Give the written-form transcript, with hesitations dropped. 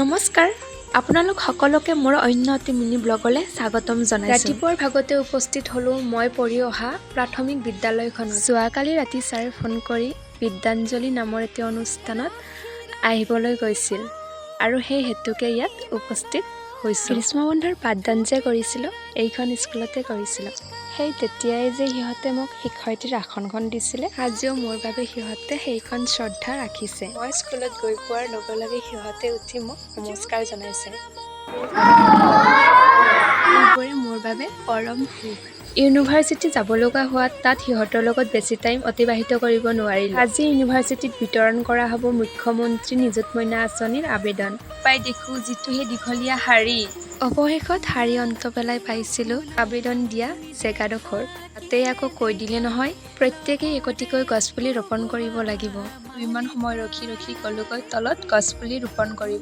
নমস্কাৰ, আপোনালোক সকলোকে মোৰ অন্য এটি মিনি ব্লগলৈ স্বাগতম জনাইছোঁ। ৰাতিপুৱাৰ ভাগতে উপস্থিত হ'লোঁ মই পঢ়ি অহা প্ৰাথমিক বিদ্যালয়খনত। যোৱাকালি ৰাতি ছাৰে ফোন কৰি বিদ্যাঞ্জলি নামৰ এটি অনুষ্ঠানত আহিবলৈ কৈছিল আৰু সেই হেতুকে ইয়াত উপস্থিত হৈছোঁ। গ্ৰীষ্মবন্ধৰ পাঠদান যে কৰিছিলোঁ, এইখন স্কুলতে কৰিছিলোঁ। সেই তেতিয়াই যে সিহঁতে মোক শিক্ষয়িত্ৰীৰ আসনখন দিছিলে, আজিও মোৰ বাবে সিহঁতে সেইখন শ্ৰদ্ধা ৰাখিছে। মই স্কুলত গৈ পোৱাৰ লগে লগে সিহঁতে উঠি মোক নমস্কাৰ জনাইছে। এইবোৰে মোৰ বাবে পৰম সুখ। ইউনিভাৰ্চিটি যাব লগা হোৱাত তাত সিহঁতৰ লগত বেছি টাইম অতিবাহিত কৰিব নোৱাৰিলোঁ। আজি ইউনিভাৰ্চিটিত বিতৰণ কৰা হ'ব মুখ্যমন্ত্ৰী নিযুত মইনা আঁচনিৰ আবেদন। পাই দেখোঁ যিটো সেই দীঘলীয়া শাৰী। অৱশেষত শাৰী অন্ত পেলাই পাইছিলোঁ আবেদন দিয়া জেগাডোখৰ। তাতেই আকৌ কৈ দিলে নহয়, প্ৰত্যেকেই একোটিকৈ গছপুলি ৰোপণ কৰিব লাগিব। ইমান সময় ৰখি গ'লোগৈ, তলত গছপুলি ৰোপণ কৰিব।